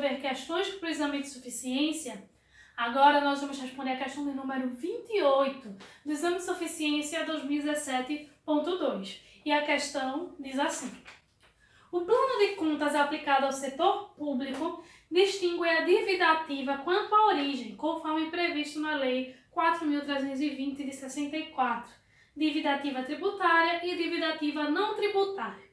resolver questões para o exame de suficiência, agora nós vamos responder a questão de número 28 do exame de suficiência 2017.2. E a questão diz assim: o plano de contas aplicado ao setor público distingue a dívida ativa quanto à origem, conforme previsto na Lei 4.320 de 64, dívida ativa tributária e dívida ativa não tributária.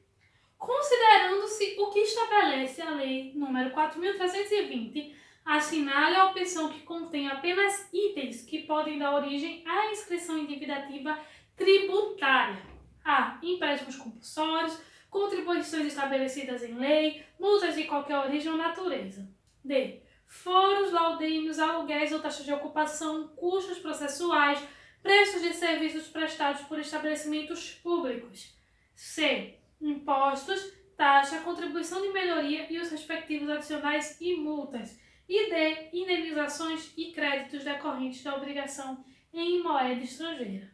Considerando-se o que estabelece a Lei número 4.320, assinale a opção que contém apenas itens que podem dar origem à inscrição em dívida ativa tributária. A. Empréstimos compulsórios, contribuições estabelecidas em lei, multas de qualquer origem ou natureza. D. Foros, laudêmios, aluguéis ou taxas de ocupação, custos processuais, preços de serviços prestados por estabelecimentos públicos. C. Impostos, taxa, contribuição de melhoria e os respectivos adicionais e multas. E D. Indenizações e créditos decorrentes da obrigação em moeda estrangeira.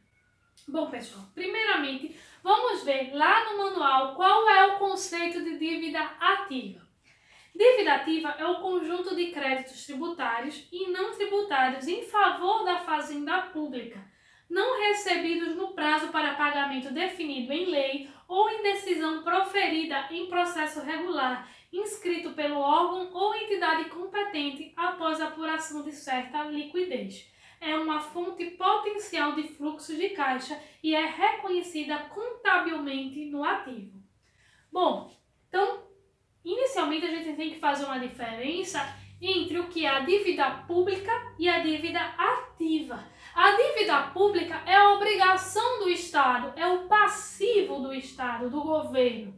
Bom, pessoal, primeiramente, vamos ver lá no manual qual é o conceito de dívida ativa. Dívida ativa é o conjunto de créditos tributários e não tributários em favor da fazenda pública, não recebidos no prazo para pagamento definido em lei ou em decisão proferida em processo regular, inscrito pelo órgão ou entidade competente após apuração de certa liquidez. É uma fonte potencial de fluxo de caixa e é reconhecida contabilmente no ativo. Bom, então, inicialmente a gente tem que fazer uma diferença entre o que é a dívida pública e a dívida ativa. A dívida pública é a obrigação do Estado, é o passivo do Estado, do governo.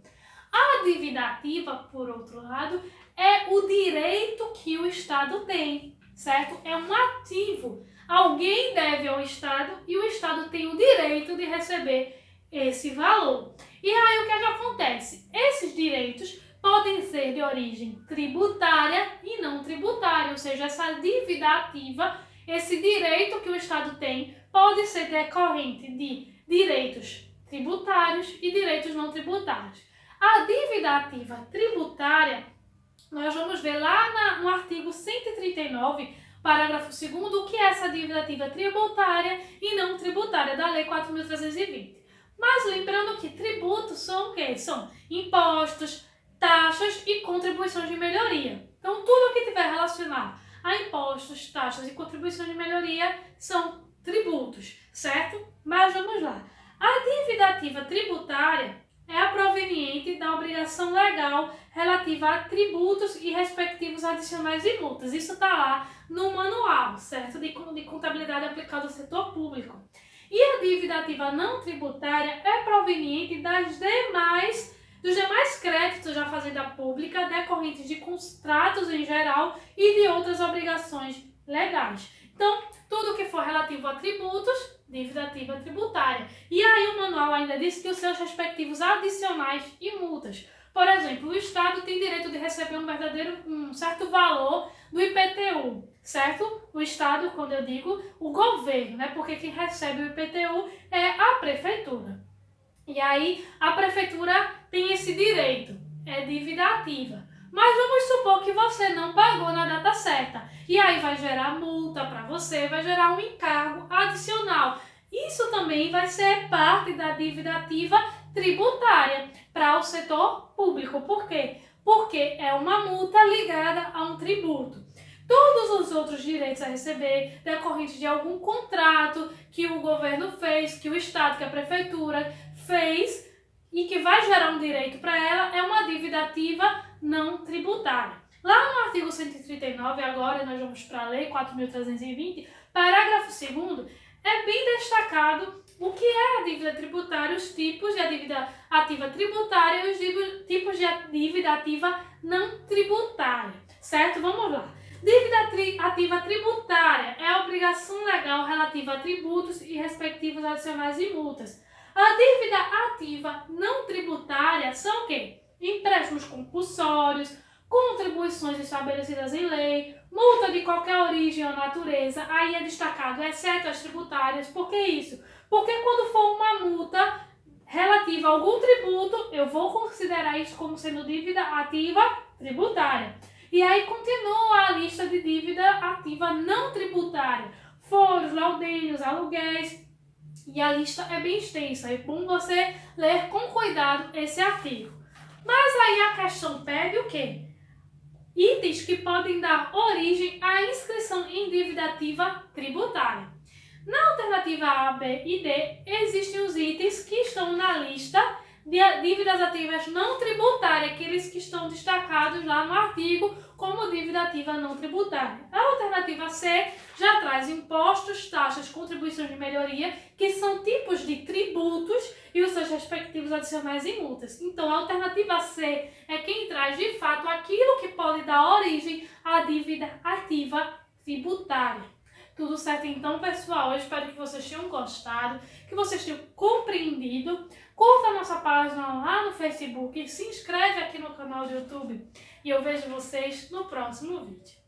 A dívida ativa, por outro lado, é o direito que o Estado tem, certo? É um ativo. Alguém deve ao Estado e o Estado tem o direito de receber esse valor. E aí o que é que acontece? Esses direitos podem ser de origem tributária e não tributária, ou seja, essa dívida ativa, esse direito que o Estado tem, pode ser decorrente de direitos tributários e direitos não tributários. A dívida ativa tributária, nós vamos ver lá no artigo 139, parágrafo 2º, o que é essa dívida ativa tributária e não tributária da Lei 4.320. Mas lembrando que tributos são o quê? São impostos, taxas e contribuições de melhoria. Então, tudo que tiver relacionado a impostos, taxas e contribuições de melhoria são tributos, certo? Mas vamos lá. A dívida ativa tributária é a proveniente da obrigação legal relativa a tributos e respectivos adicionais e multas. Isso está lá no manual, certo? De contabilidade aplicada ao setor público. E a dívida ativa não tributária é proveniente dos demais créditos da fazenda pública decorrentes de contratos em geral e de outras obrigações legais. Então, tudo que for relativo a tributos, dívida ativa tributária. E aí o manual ainda diz que os seus respectivos adicionais e multas. Por exemplo, o Estado tem direito de receber um certo valor do IPTU, certo? O Estado, quando eu digo o governo, né? Porque quem recebe o IPTU é a prefeitura. E aí a prefeitura tem esse direito, é dívida ativa. Mas vamos supor que você não pagou na data certa. E aí vai gerar multa para você, vai gerar um encargo adicional. Isso também vai ser parte da dívida ativa tributária para o setor público. Por quê? Porque é uma multa ligada a um tributo. Todos os outros direitos a receber decorrentes de algum contrato que o governo fez, que o Estado, que a prefeitura fez e que vai gerar um direito para ela, é uma dívida ativa não tributária. Lá no artigo 139, agora nós vamos para a Lei 4.320, parágrafo 2º, é bem destacado o que é a dívida tributária, os tipos de dívida ativa tributária e os tipos de dívida ativa não tributária, certo? Vamos lá. Dívida ativa tributária é a obrigação legal relativa a tributos e respectivos adicionais e multas. A dívida ativa não tributária são o quê? Empréstimos compulsórios, contribuições estabelecidas em lei, multa de qualquer origem ou natureza, aí é destacado, exceto as tributárias. Por que isso? Porque quando for uma multa relativa a algum tributo, eu vou considerar isso como sendo dívida ativa tributária. E aí continua a lista de dívida ativa não tributária, foros, laudênios, aluguéis, e a lista é bem extensa, é bom você ler com cuidado esse artigo. Mas aí a questão pede o quê? Itens que podem dar origem à inscrição em dívida ativa tributária. Na alternativa A, B e D, existem os itens que estão na lista de dívidas ativas não tributárias, aqueles que estão destacados lá no artigo como dívida ativa não tributária. A alternativa C já traz impostos, taxas, contribuições de melhoria, que são tipos de tributos e os seus respectivos adicionais e multas. Então, a alternativa C é quem traz de fato aquilo que pode dar origem à dívida ativa tributária. Tudo certo então, pessoal? Eu espero que vocês tenham gostado, que vocês tenham compreendido. Curta a nossa página lá no Facebook, se inscreve aqui no canal do YouTube e eu vejo vocês no próximo vídeo.